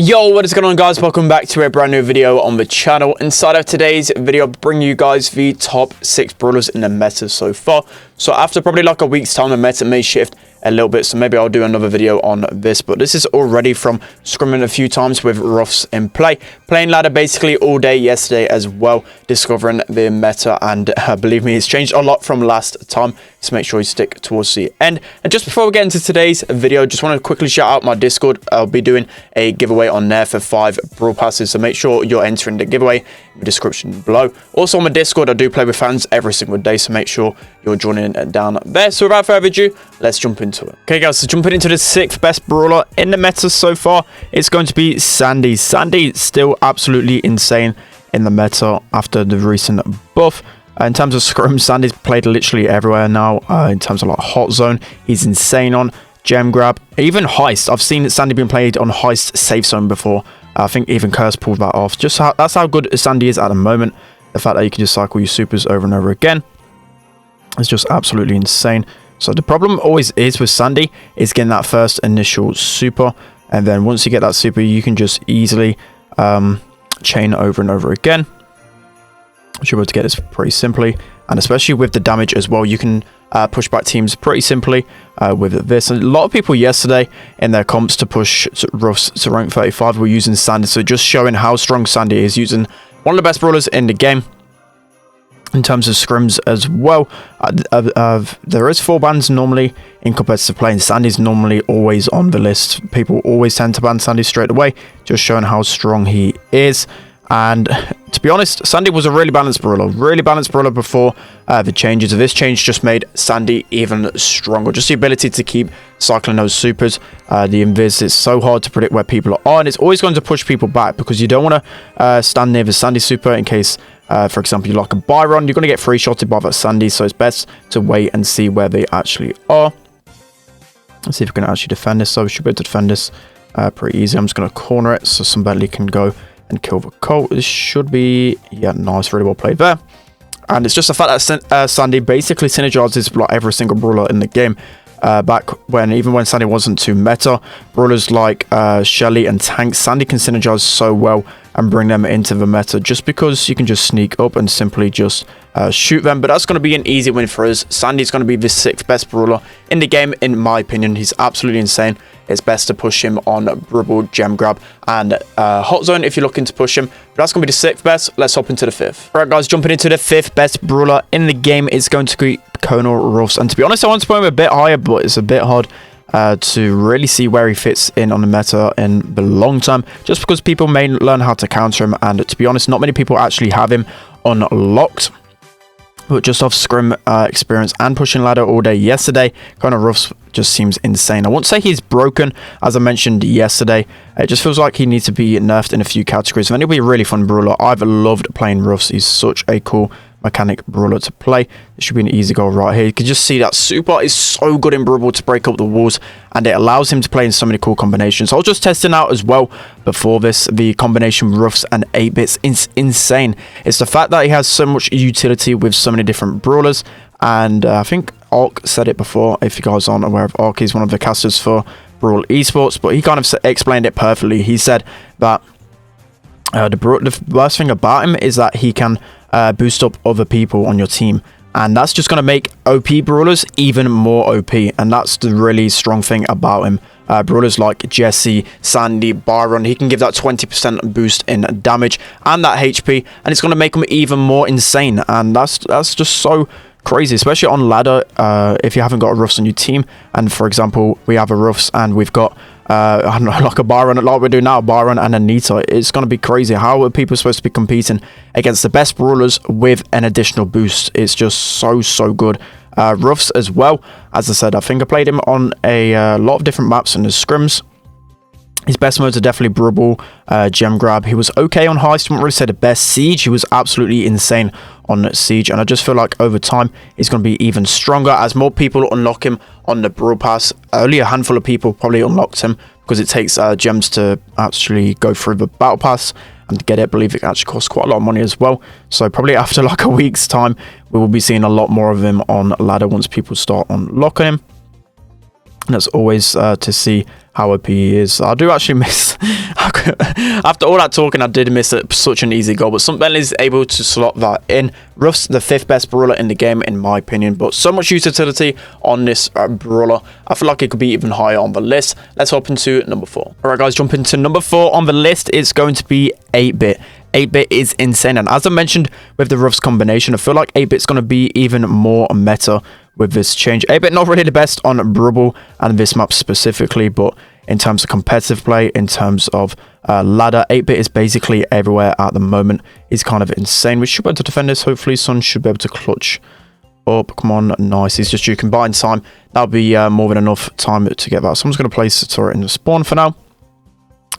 Yo, what is going on, guys? Welcome back to a brand new video on the channel. Inside of today's video, I'll bring you guys the top 6 brawlers in the meta so far. So after probably like a week's time, the meta may shift a little bit, so maybe I'll do another video on this, but this is already from scrimming a few times with Ruffs in play, playing ladder basically all day yesterday as well, discovering the meta, and believe me, it's changed a lot from last time, so make sure you stick towards the end. And just before we get into today's video, just want to quickly shout out my Discord. I'll be doing a giveaway on there for 5 brawl passes, so make sure you're entering the giveaway in the description below. Also on my Discord, I do play with fans every single day, so make sure you're joining down there. So without further ado, let's jump into it. Okay guys, so jumping into the 6th best brawler in the meta so far, it's going to be Sandy. Sandy still absolutely insane in the meta after the recent buff. In terms of scrum, Sandy's played literally everywhere now. In terms of like hot zone, he's insane on gem grab, even heist. I've seen Sandy being played on heist safe zone before. I think even Curse pulled that off. That's how good Sandy is at the moment. The fact that you can just cycle your supers over and over again is just absolutely insane. So the problem always is with Sandy is getting that first initial super, and then once you get that super, you can just easily chain over and over again. You're able to get this pretty simply, and especially with the damage as well, you can push back teams pretty simply with this. And a lot of people yesterday in their comps to push Ruffs to rank 35 were using Sandy, so just showing how strong Sandy is, using one of the best brawlers in the game. In terms of scrims as well, there is 4 bans normally in competitive play, and Sandy's normally always on the list. People always tend to ban Sandy straight away, just showing how strong he is. And to be honest, Sandy was a really balanced brawler before the changes. This change just made Sandy even stronger. Just the ability to keep cycling those supers. The invis is so hard to predict where people are, and it's always going to push people back because you don't want to stand near the Sandy super in case, for example, you like a Byron, you're going to get free shotted by that Sandy, so it's best to wait and see where they actually are. Let's see if we can actually defend this. So we should be able to defend this pretty easy. I'm just going to corner it so SpenLC can go and kill the Colt. This should be, yeah, nice, really well played there. And it's just the fact that Sandy basically synergizes like every single brawler in the game. Back when, even when Sandy wasn't too meta, brawlers like Shelly and Tank, Sandy can synergize so well and bring them into the meta just because you can just sneak up and simply just shoot them. But that's going to be an easy win for us. Sandy's going to be the 6th best brawler in the game, in my opinion. He's absolutely insane. It's best to push him on Brawl, gem grab, and hot zone if you're looking to push him. But that's going to be the 6th best. Let's hop into the 5th. Alright guys, jumping into the 5th best brawler in the game is going to be Ruffs. And to be honest, I want to put him a bit higher, but it's a bit hard to really see where he fits in on the meta in the long term, just because people may learn how to counter him, and to be honest, not many people actually have him unlocked. But just off scrim experience and pushing ladder all day yesterday, Ruffs just seems insane. I won't say he's broken, as I mentioned yesterday. It just feels like he needs to be nerfed in a few categories, and he'll be a really fun brawler. I've loved playing Ruffs. He's such a cool mechanic brawler to play. It should be an easy goal right here. You can just see that super is so good in Brawl to break up the walls, and it allows him to play in so many cool combinations. I was just testing out as well before this, the combination Ruffs and 8-bits. It's insane. It's the fact that he has so much utility with so many different brawlers, and I think Ark said it before. If you guys aren't aware of Ark, he's one of the casters for Brawl Esports, but he kind of explained it perfectly. He said that the worst thing about him is that he can boost up other people on your team, and that's just going to make OP brawlers even more OP, and that's the really strong thing about him. Brawlers like Jesse, Sandy, Byron, he can give that 20% boost in damage and that HP, and it's going to make him even more insane, and that's just so crazy, especially on ladder. If you haven't got a Ruffs on your team, and for example we have a Ruffs and we've got I don't know, like a Byron, like we do now, Byron and Anita, it's going to be crazy. How are people supposed to be competing against the best brawlers with an additional boost? It's just so good. Ruffs as well, as I said, I think I played him on a lot of different maps in the scrims. His best modes are definitely Brawl, gem grab. He was okay on heist. I wouldn't really say the best. Siege, he was absolutely insane on siege, and I just feel like over time he's going to be even stronger as more people unlock him on the Brawl Pass. Only a handful of people probably unlocked him because it takes gems to actually go through the battle pass and to get it. I believe it actually costs quite a lot of money as well. So probably after like a week's time, we will be seeing a lot more of him on ladder once people start unlocking him. And that's always to see how OP he is. I do actually miss, after all that talking, I did miss such an easy goal, but SpenLC is able to slot that in. Ruffs, the 5th best brawler in the game, in my opinion, but so much utility on this brawler. I feel like it could be even higher on the list. Let's hop into number 4. Alright guys, jump into number 4 on the list. It's going to be 8-Bit. 8-Bit is insane, and as I mentioned with the Ruffs combination, I feel like 8-Bit's going to be even more meta with this change. 8-Bit not really the best on Brawl and this map specifically, but in terms of competitive play, in terms of ladder, 8-Bit is basically everywhere at the moment. He's kind of insane. We should be able to defend this. Hopefully Sun should be able to clutch up. Come on, nice. He's just juking by in time. That'll be more than enough time to get that. So I'm just going to place a turret in the spawn for now.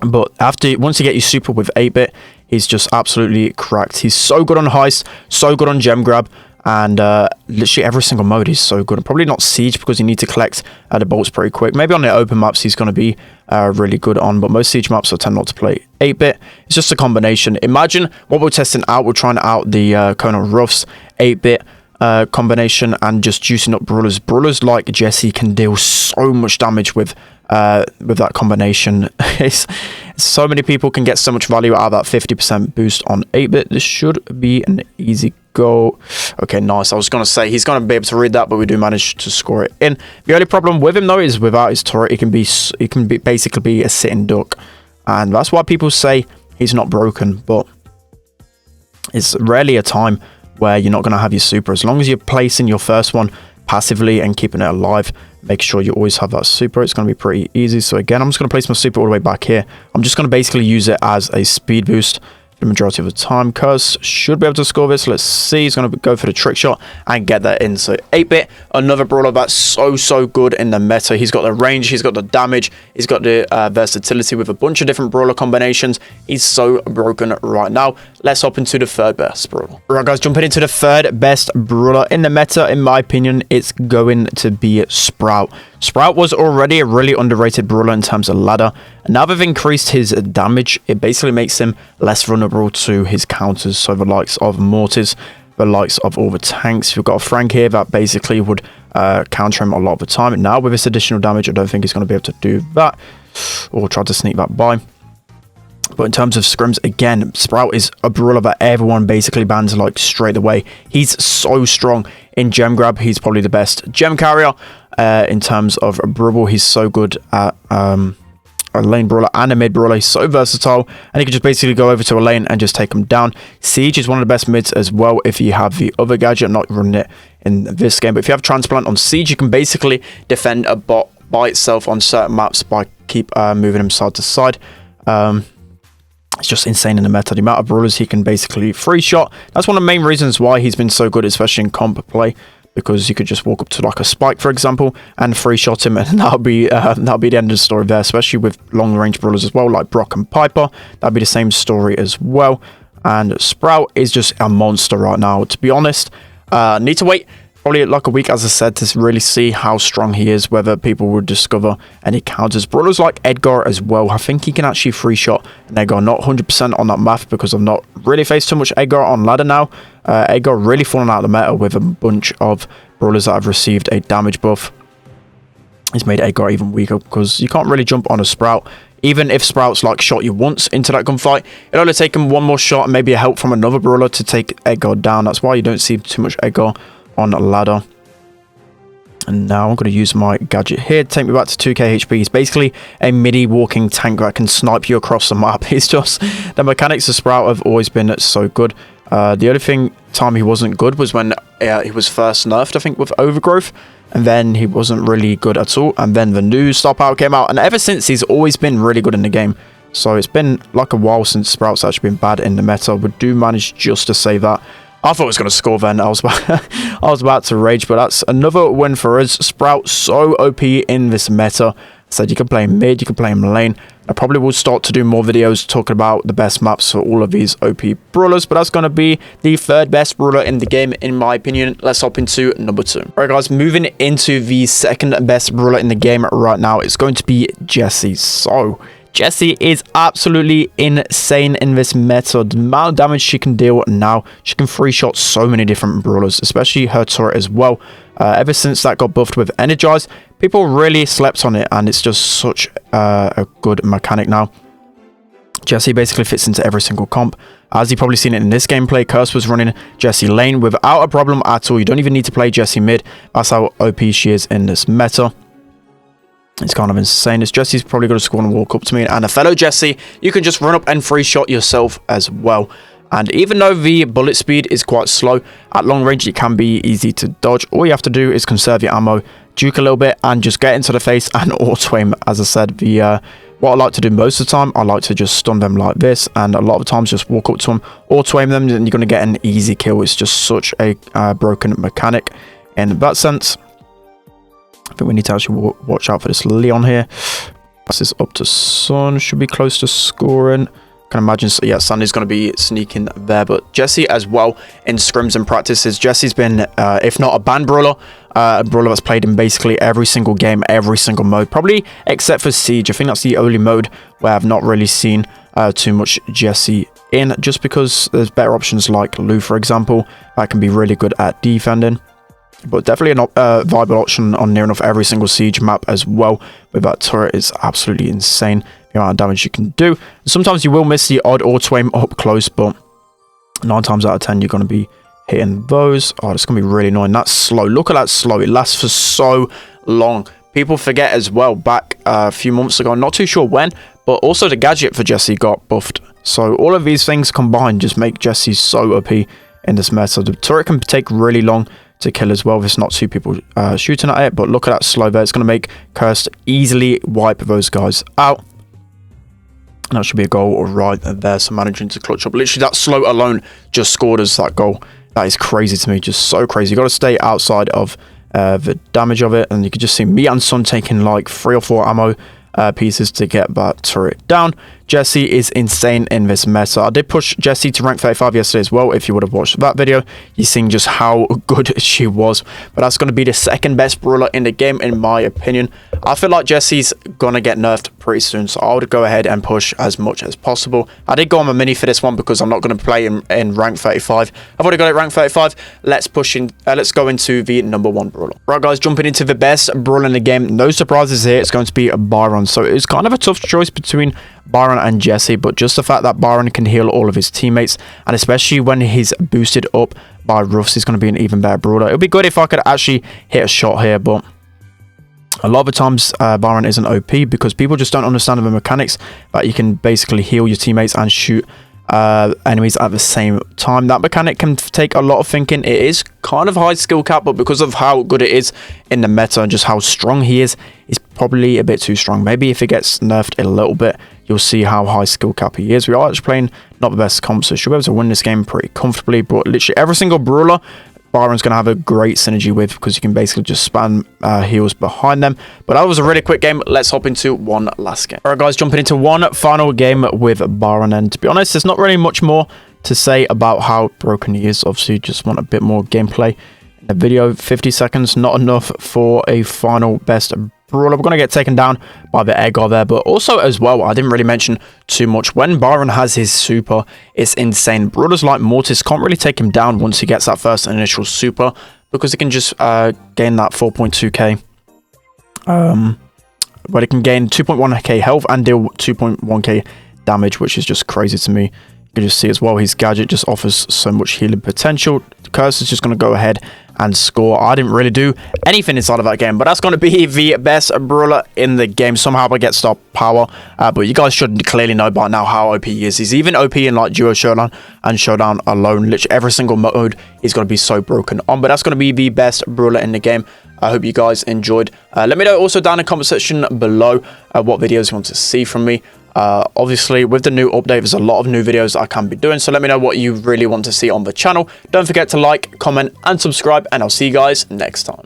But once you get your super with 8-Bit, he's just absolutely cracked. He's so good on heist, so good on gem grab, and literally every single mode is so good. Probably not siege because you need to collect the bolts pretty quick. Maybe on the open maps he's going to be really good on, but most siege maps I tend not to play 8-Bit. It's just a combination. Imagine what we're testing out. We're trying out the Colonel Ruffs 8-Bit combination and just juicing up brawlers. Brawlers like Jesse can deal so much damage with that combination. So many people can get so much value out of that 50% boost on 8-Bit. This should be an easy goal. Okay, nice. I was going to say he's going to be able to read that, but we do manage to score it in. The only problem with him though is without his turret, he can basically be a sitting duck, and that's why people say he's not broken. But it's rarely a time where you're not going to have your super. As long as you're placing your first one passively and keeping it alive, make sure you always have that super. It's going to be pretty easy. So again, I'm just going to place my super all the way back here. I'm just going to basically use it as a speed boost the majority of the time. Curse should be able to score this. Let's see. He's going to go for the trick shot and get that in. So 8-Bit, another brawler that's so good in the meta. He's got the range, he's got the damage, he's got the versatility with a bunch of different brawler combinations. He's so broken right now. Let's hop into the 3rd best brawler. Right guys, jumping into the 3rd best brawler in the meta, in my opinion, it's going to be Sprout. Sprout was already a really underrated brawler in terms of ladder, and now they've increased his damage. It basically makes him less vulnerable to his counters, so the likes of mortars, the likes of all the tanks. You've got a Frank here that basically would counter him a lot of the time, and now with this additional damage I don't think he's going to be able to do that, or try to sneak that by. But in terms of scrims, again, Sprout is a brawler that everyone basically bans like straight away. He's so strong in gem grab. He's probably the best gem carrier. In terms of Brawl, he's so good at a lane brawler and a mid brawler. He's so versatile, and he can just basically go over to a lane and just take them down. Siege is one of the best mids as well if you have the other gadget. I'm not running it in this game, but if you have Transplant on Siege, you can basically defend a bot by itself on certain maps by keep moving him side to side. It's just insane in the meta, the amount of brawlers he can basically free shot. That's one of the main reasons why he's been so good, especially in comp play, because you could just walk up to like a Spike, for example, and free shot him, and that'll be the end of the story there, especially with long range brawlers as well, like Brock and Piper. That'll be the same story as well. And Sprout is just a monster right now, to be honest. Need to wait probably like a week, as I said, to really see how strong he is, whether people would discover any counters. Brawlers like Edgar as well, I think he can actually free shot an Edgar. Not 100% on that math because I've not really faced too much Edgar on ladder now. Edgar really falling out of the meta with a bunch of brawlers that have received a damage buff. It's made Edgar even weaker because you can't really jump on a Sprout. Even if Sprout's like shot you once into that gunfight, it'll only take him one more shot and maybe a help from another brawler to take Edgar down. That's why you don't see too much Edgar on a ladder. And now I'm going to use my gadget here to take me back to 2k HP. He's basically a midi walking tank that can snipe you across the map. It's just the mechanics of Sprout have always been so good. The only time he wasn't good was when he was first nerfed, I think, with Overgrowth, and then he wasn't really good at all. And then the new stop out came out, and ever since he's always been really good in the game. So it's been like a while since Sprout's actually been bad in the meta. We do manage just to save that. I thought I was going to score then. I was about to rage, but that's another win for us. Sprout so OP in this meta. Said you can play him mid, you can play him lane. I probably will start to do more videos talking about the best maps for all of these OP brawlers, but that's going to be the 3rd best brawler in the game, in my opinion. Let's hop into number 2. Alright guys, moving into the 2nd best brawler in the game right now, it's going to be Jesse. So Jessie is absolutely insane in this meta. The amount of damage she can deal now, she can free shot so many different brawlers, especially her turret as well. Ever since that got buffed with Energize, people really slept on it, and it's just such a good mechanic now. Jessie basically fits into every single comp. As you've probably seen it in this gameplay, Curse was running Jessie lane without a problem at all. You don't even need to play Jessie mid. That's how OP she is in this meta. It's kind of insane. This Jessie's probably going to score and walk up to me. And a fellow Jessie, you can just run up and free shot yourself as well. And even though the bullet speed is quite slow, at long range it can be easy to dodge. All you have to do is conserve your ammo, juke a little bit, and just get into the face and auto-aim. As I said, what I like to do most of the time, I like to just stun them like this, and a lot of times just walk up to them, auto-aim them, and you're going to get an easy kill. It's just such a broken mechanic in that sense. I think we need to actually watch out for this Leon here. This is up to Sun, should be close to scoring. Can imagine, so yeah, Sandy's going to be sneaking there. But Jessie as well in scrims and practices. Jessie's been, if not a banned brawler, a brawler that's played in basically every single game, every single mode, probably except for Siege. I think that's the only mode where I've not really seen too much Jessie in, just because there's better options like Lou, for example, that can be really good at defending. But definitely a viable option on near enough every single Siege map as well. With that turret, is absolutely insane. The amount of damage you can do. Sometimes you will miss the odd auto-aim up close, but 9 times out of 10 you're going to be hitting those. Oh, it's going to be really annoying. That's slow. Look at that slow. It lasts for so long. People forget as well, back a few months ago, not too sure when, but also the gadget for Jessie got buffed. So all of these things combined just make Jessie so OP in this meta. The turret can take really long to kill as well if it's not 2 people shooting at it, but look at that slow there. It's going to make Cursed easily wipe those guys out. And that should be a goal right there. So managing to clutch up. Literally that slow alone just scored us that goal. That is crazy to me. Just so crazy. You got to stay outside of the damage of it. And you can just see me and Sun taking like 3 or 4 ammo pieces to get that turret down. Jessie is insane in this meta. I did push Jessie to rank 35 yesterday as well. If you would have watched that video, you've seen just how good she was. But that's going to be the second best brawler in the game, in my opinion. I feel like Jessie's going to get nerfed pretty soon, so I would go ahead and push as much as possible. I did go on my mini for this one because I'm not going to play in rank 35. I've already got it rank 35. Let's push in. Let's go into the number 1 brawler. Right, guys, jumping into the best brawler in the game. No surprises here. It's going to be Byron. So it's kind of a tough choice between Byron and Jessie, but just the fact that Byron can heal all of his teammates, and especially when he's boosted up by Ruffs, he's going to be an even better brawler. It would be good if I could actually hit a shot here, but a lot of the times Byron isn't OP because people just don't understand the mechanics that you can basically heal your teammates and shoot enemies at the same time. That mechanic can take a lot of thinking. It is kind of high skill cap, but because of how good it is in the meta and just how strong he is, it's probably a bit too strong. Maybe if it gets nerfed a little bit, you'll see how high skill cap he is. We are actually playing not the best comp, so should be able to win this game pretty comfortably. But literally every single brawler Byron's going to have a great synergy with, because you can basically just spam heals behind them. But that was a really quick game. Let's hop into one last game. All right, guys, jumping into one final game with Byron. And to be honest, there's not really much more to say about how broken he is. Obviously, just want a bit more gameplay in the video. 50 seconds, not enough for a final best brawler. We're going to get taken down by the air guard there, but also as well, I didn't really mention too much. When Byron has his super, it's insane. Brawlers like Mortis can't really take him down once he gets that first initial super, because he can just gain that 4.2k, but he can gain 2.1k health and deal 2.1k damage, which is just crazy to me. You can just see as well, his gadget just offers so much healing potential. Curse is just going to go ahead and score. I didn't really do anything inside of that game, but that's going to be the best brawler in the game. Somehow I get star power, but you guys should clearly know by now how OP he is. He's even OP in like duo showdown and showdown alone. Literally every single mode is going to be so broken on, but that's going to be the best brawler in the game. I hope you guys enjoyed. Let me know also down in the comment section below what videos you want to see from me. Obviously with the new update, there's a lot of new videos I can be doing, so let me know what you really want to see on the channel. Don't forget to like, comment and subscribe, and I'll see you guys next time.